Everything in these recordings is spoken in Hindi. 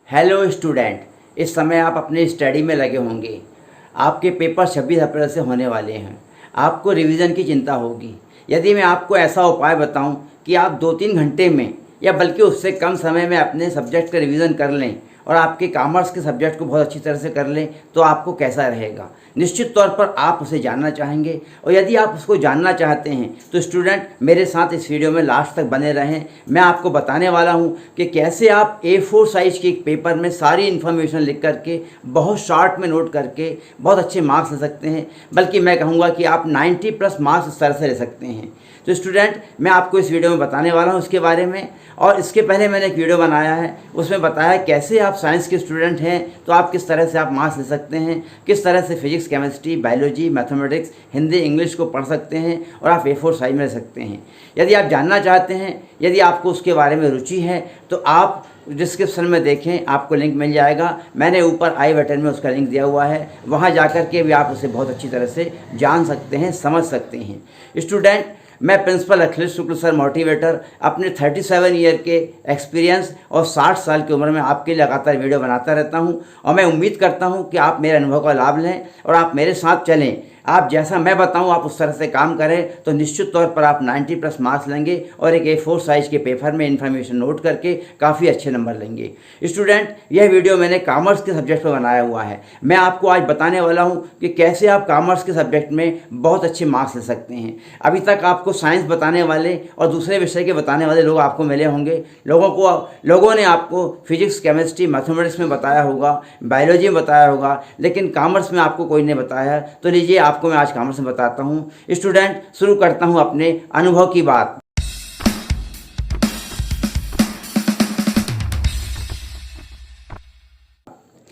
हेलो स्टूडेंट, इस समय आप अपनी स्टडी में लगे होंगे। आपके पेपर 26 अप्रैल से होने वाले हैं। आपको रिवीजन की चिंता होगी। यदि मैं आपको ऐसा उपाय बताऊं कि आप 2-3 घंटे में या बल्कि उससे कम समय में अपने सब्जेक्ट का रिवीजन कर लें और आपके कॉमर्स के सब्जेक्ट को बहुत अच्छी तरह से कर लें, तो आपको कैसा रहेगा। निश्चित तौर पर आप उसे जानना चाहेंगे, और यदि आप उसको जानना चाहते हैं तो स्टूडेंट मेरे साथ इस वीडियो में लास्ट तक बने रहें। मैं आपको बताने वाला हूं कि कैसे आप A4 साइज़ के एक पेपर में सारी इन्फॉर्मेशन लिख करके बहुत शॉर्ट में नोट करके बहुत अच्छे मार्क्स ले सकते हैं। बल्कि मैं कहूँगा कि आप 90+ मार्क्स इस तरह से ले सकते हैं। तो स्टूडेंट, मैं आपको इस वीडियो में बताने वाला हूँ इसके बारे में। और इसके पहले मैंने एक वीडियो बनाया है, उसमें बताया कैसे आप साइंस के स्टूडेंट हैं तो आप किस तरह से आप मार्क्स ले सकते हैं, किस तरह से physics, chemistry, biology, mathematics, Hindi, English को पढ़ सकते हैं और आप A4 साइज में ले सकते हैं। यदि आप जानना चाहते हैं, यदि आपको उसके बारे में रुचि है, तो आप डिस्क्रिप्शन में देखें, आपको लिंक मिल जाएगा। मैंने ऊपर आई बटन में उसका लिंक दिया हुआ है, वहाँ जाकर के भी आप उसे बहुत अच्छी तरह से जान सकते हैं, समझ सकते हैं। स्टूडेंट, मैं प्रिंसिपल अखिलेश शुक्ल सर, मोटिवेटर, अपने 37 ईयर के एक्सपीरियंस और 60 साल की उम्र में आपके लिए लगातार वीडियो बनाता रहता हूं। और मैं उम्मीद करता हूं कि आप मेरे अनुभव का लाभ लें और आप मेरे साथ चलें। आप जैसा मैं बताऊं आप उस तरह से काम करें तो निश्चित तौर पर आप 90+ मार्क्स लेंगे और एक A4 साइज़ के पेपर में इन्फॉर्मेशन नोट करके काफ़ी अच्छे नंबर लेंगे। स्टूडेंट, यह वीडियो मैंने कॉमर्स के सब्जेक्ट पर बनाया हुआ है। मैं आपको आज बताने वाला हूं कि कैसे आप कॉमर्स के सब्जेक्ट में बहुत अच्छे मार्क्स ले सकते हैं। अभी तक आपको साइंस बताने वाले और दूसरे विषय के बताने वाले लोग आपको मिले होंगे। लोगों ने आपको फिजिक्स, केमिस्ट्री, मैथमेटिक्स में बताया होगा, बायोलॉजी में बताया होगा, लेकिन कॉमर्स में आपको कोई नहीं बताया। तो लीजिए, आपको मैं आज कॉमर्स में बताता हूं। स्टूडेंट, शुरू करता हूं अपने अनुभव की बात।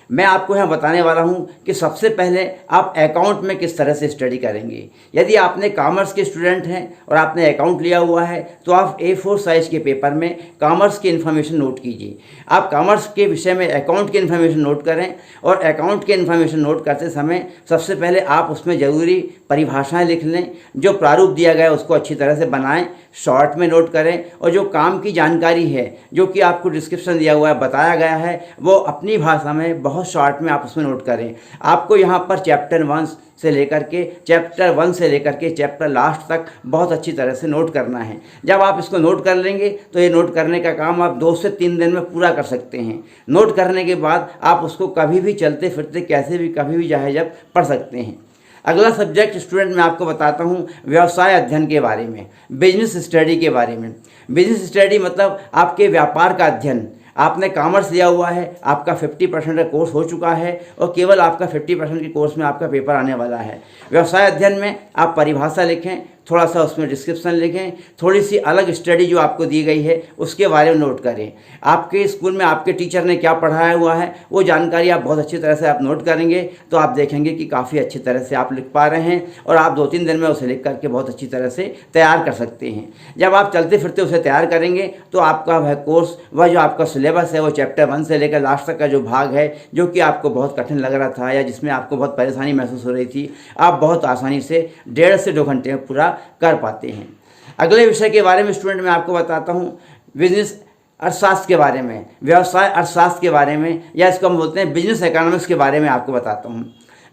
मैं आपको यहाँ बताने वाला हूँ कि सबसे पहले आप अकाउंट में किस तरह से स्टडी करेंगे। यदि आपने कॉमर्स के स्टूडेंट हैं और आपने अकाउंट लिया हुआ है तो आप A4 साइज़ के पेपर में कॉमर्स की इन्फॉर्मेशन नोट कीजिए। आप कॉमर्स के विषय में अकाउंट की इन्फॉर्मेशन नोट करें, और अकाउंट की इन्फॉर्मेशन नोट करते समय सबसे पहले आप उसमें ज़रूरी परिभाषाएँ लिख लें। जो प्रारूप दिया गया है उसको अच्छी तरह से बनाएं, शॉर्ट में नोट करें, और जो काम की जानकारी है जो कि आपको डिस्क्रिप्शन दिया हुआ है, बताया गया है, वो अपनी भाषा में बहुत शॉर्ट में आप उसमें नोट करें। आपको यहाँ पर चैप्टर 1 से लेकर के चैप्टर लास्ट तक बहुत अच्छी तरह से नोट करना है। जब आप इसको नोट कर लेंगे तो ये नोट करने का काम आप 2 से 3 दिन में पूरा कर सकते हैं। नोट करने के बाद आप उसको कभी भी चलते फिरते कैसे भी कभी भी चाहे जब पढ़ सकते हैं। अगला सब्जेक्ट स्टूडेंट मैं आपको बताता हूँ व्यवसाय अध्ययन के बारे में, बिजनेस स्टडी के बारे में। बिजनेस स्टडी मतलब आपके व्यापार का अध्ययन। आपने कॉमर्स लिया हुआ है, आपका 50% का कोर्स हो चुका है और केवल आपका 50% के कोर्स में आपका पेपर आने वाला है। व्यवसाय अध्ययन में आप परिभाषा लिखें, थोड़ा सा उसमें डिस्क्रिप्शन लिखें, थोड़ी सी अलग स्टडी जो आपको दी गई है उसके बारे में नोट करें। आपके स्कूल में आपके टीचर ने क्या पढ़ाया हुआ है वो जानकारी आप बहुत अच्छी तरह से आप नोट करेंगे तो आप देखेंगे कि काफ़ी अच्छी तरह से आप लिख पा रहे हैं, और आप 2-3 दिन में उसे लिख करके बहुत अच्छी तरह से तैयार कर सकते हैं। जब आप चलते फिरते उसे तैयार करेंगे तो आपका वह कोर्स, वह जो आपका सिलेबस है, वो चैप्टर 1 से लेकर लास्ट तक का जो भाग है जो कि आपको बहुत कठिन लग रहा था या जिसमें आपको बहुत परेशानी महसूस हो रही थी, आप बहुत आसानी से 1.5 से 2 घंटे में पूरा कर पाते हैं। अगले विषय के बारे में स्टूडेंट मैं आपको बताता हूं बिजनेस अर्थशास्त्र के बारे में, व्यवसाय अर्थशास्त्र के बारे में, या इसको हम बोलते हैं बिजनेस इकोनॉमिक्स के बारे में आपको बताता हूं।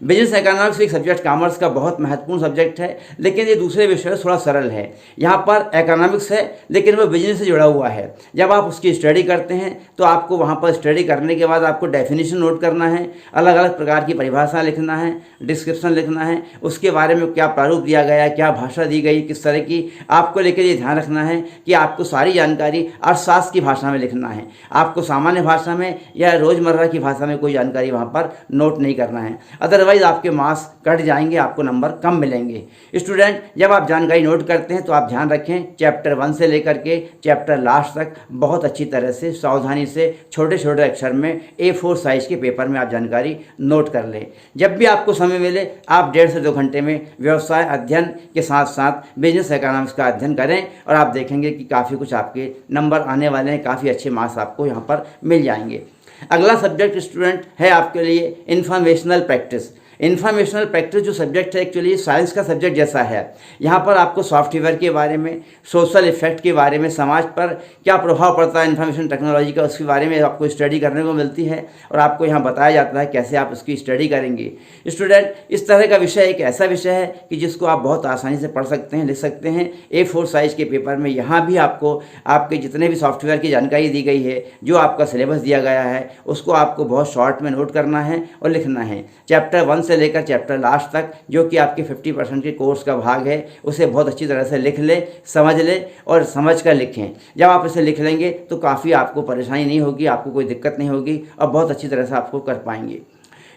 बिजनेस इकोनॉमिक्स एक सब्जेक्ट कॉमर्स का बहुत महत्वपूर्ण सब्जेक्ट है, लेकिन ये दूसरे विषय से थोड़ा सरल है। यहाँ पर इकोनॉमिक्स है लेकिन वो बिजनेस से जुड़ा हुआ है। जब आप उसकी स्टडी करते हैं तो आपको वहाँ पर स्टडी करने के बाद आपको डेफिनेशन नोट करना है, अलग अलग प्रकार की परिभाषा लिखना है, डिस्क्रिप्शन लिखना है, उसके बारे में क्या प्रारूप दिया गया, क्या भाषा दी गई, किस तरह की, आपको लेकर ये ध्यान रखना है कि आपको सारी जानकारी अर्थशास्त्र की भाषा में लिखना है। आपको सामान्य भाषा में या रोज़मर्रा की भाषा में कोई जानकारी वहाँ पर नोट नहीं करना है, अदरवाइज आपके मार्क्स कट जाएंगे, आपको नंबर कम मिलेंगे। स्टूडेंट, जब आप जानकारी नोट करते हैं तो आप ध्यान रखें चैप्टर 1 से लेकर के चैप्टर लास्ट तक बहुत अच्छी तरह से सावधानी से छोटे छोटे अक्षर में A4 साइज़ के पेपर में आप जानकारी नोट कर लें। जब भी आपको समय मिले आप 1.5 से 2 घंटे में व्यवसाय अध्ययन के साथ साथ बिजनेस इकोनॉमिक्स का अध्ययन करें और आप देखेंगे कि काफ़ी कुछ आपके नंबर आने वाले हैं, काफ़ी अच्छे मार्क्स आपको यहाँ पर मिल जाएंगे। अगला सब्जेक्ट स्टूडेंट है आपके लिए इंफॉर्मेशनल प्रैक्टिस। इन्फॉर्मेशनल प्रैक्टिस जो सब्जेक्ट है एक्चुअली साइंस का सब्जेक्ट जैसा है। यहाँ पर आपको सॉफ्टवेयर के बारे में, सोशल इफेक्ट के बारे में, समाज पर क्या प्रभाव पड़ता है इन्फॉर्मेशन टेक्नोलॉजी का, उसके बारे में आपको स्टडी करने को मिलती है और आपको यहाँ बताया जाता है कैसे आप उसकी स्टडी करेंगे। स्टूडेंट, इस तरह का विषय एक ऐसा विषय है कि जिसको आप बहुत आसानी से पढ़ सकते हैं, लिख सकते हैं। A4 साइज़ के पेपर में यहाँ भी आपको आपके जितने भी सॉफ्टवेयर की जानकारी दी गई है, जो आपका सिलेबस दिया गया है, उसको आपको बहुत शॉर्ट में नोट करना है और लिखना है। चैप्टर 1 से लेकर चैप्टर लास्ट तक, जो कि आपके 50% के कोर्स का भाग है, उसे बहुत अच्छी तरह से लिख लें, समझ लें और समझ कर लिखें। जब आप इसे लिख लेंगे तो काफ़ी आपको परेशानी नहीं होगी, आपको कोई दिक्कत नहीं होगी और बहुत अच्छी तरह से आपको कर पाएंगे।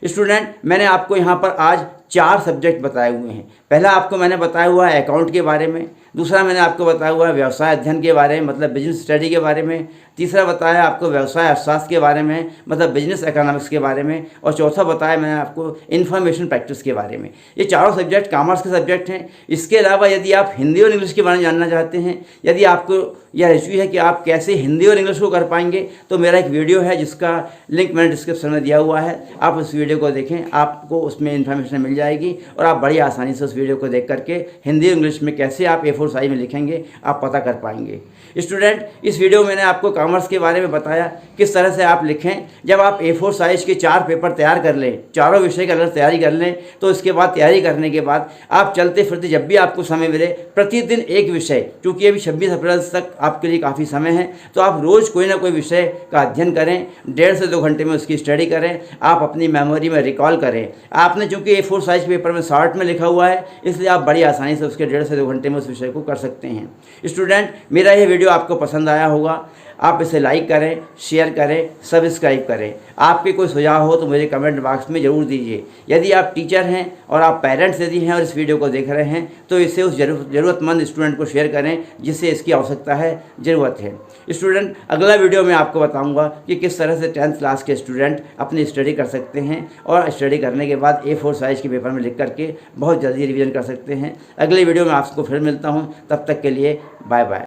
स्टूडेंट, मैंने आपको यहाँ पर आज 4 सब्जेक्ट बताए हुए हैं। पहला आपको मैंने बताया हुआ है अकाउंट के बारे में, दूसरा मैंने आपको बताया हुआ है व्यवसाय अध्ययन के बारे में, मतलब बिजनेस स्टडी के बारे में, तीसरा बताया आपको व्यवसाय अर्थशास्त्र के बारे में, मतलब बिजनेस इकोनॉमिक्स के बारे में, और चौथा बताया मैंने आपको इन्फॉर्मेशन प्रैक्टिस के बारे में। ये चारों सब्जेक्ट कॉमर्स के सब्जेक्ट हैं। इसके अलावा यदि आप हिंदी और इंग्लिश के बारे में जानना चाहते हैं, यदि आपको यह रुचि है कि आप कैसे हिंदी और इंग्लिश को कर पाएंगे, तो मेरा एक वीडियो है जिसका लिंक मैंने डिस्क्रिप्शन में दिया हुआ है, आप उस वीडियो को देखें, आपको उसमें इन्फॉर्मेशन मिल जाएगी और आप बड़ी आसानी से उस वीडियो को देख करके हिंदी और इंग्लिश में कैसे आप A4 साइज में लिखेंगे आप पता कर पाएंगे। स्टूडेंट, इस वीडियो में मैंने आपको कॉमर्स के बारे में बताया किस तरह से आप लिखें। जब आप A4 साइज के 4 पेपर तैयार कर लें, चारों विषय का अगर तैयारी कर लें, तो इसके बाद तैयारी करने के बाद आप चलते फिरते जब भी आपको समय मिले, प्रतिदिन एक विषय, क्योंकि अभी 26 अप्रैल तक आपके लिए काफ़ी समय है, तो आप रोज़ कोई ना कोई विषय का अध्ययन करें, 1.5 से 2 घंटे में उसकी स्टडी करें, आप अपनी मेमोरी में रिकॉल करें। आपने चूँकि A4 साइज पेपर में शॉर्ट में लिखा हुआ है, इसलिए आप बड़ी आसानी से उसके 1.5 से 2 घंटे में उस विषय को कर सकते हैं। स्टूडेंट, मेरा ये वीडियो आपको पसंद आया होगा, आप इसे लाइक करें, शेयर करें, सब्सक्राइब करें। आपके कोई सुझाव हो तो मुझे कमेंट बॉक्स में ज़रूर दीजिए। यदि आप टीचर हैं और आप पेरेंट्स यदि हैं और इस वीडियो को देख रहे हैं, तो इसे उस ज़रूरतमंद स्टूडेंट को शेयर करें जिससे इसकी आवश्यकता है, ज़रूरत है। स्टूडेंट, अगला वीडियो में आपको बताऊंगा कि किस तरह से 10th क्लास के स्टूडेंट अपनी स्टडी कर सकते हैं और स्टडी करने के बाद A4 साइज़ के पेपर में लिख करके बहुत जल्दी रिवीजन कर सकते हैं। अगले वीडियो में आपको फिर मिलता हूँ, तब तक के लिए बाय बाय।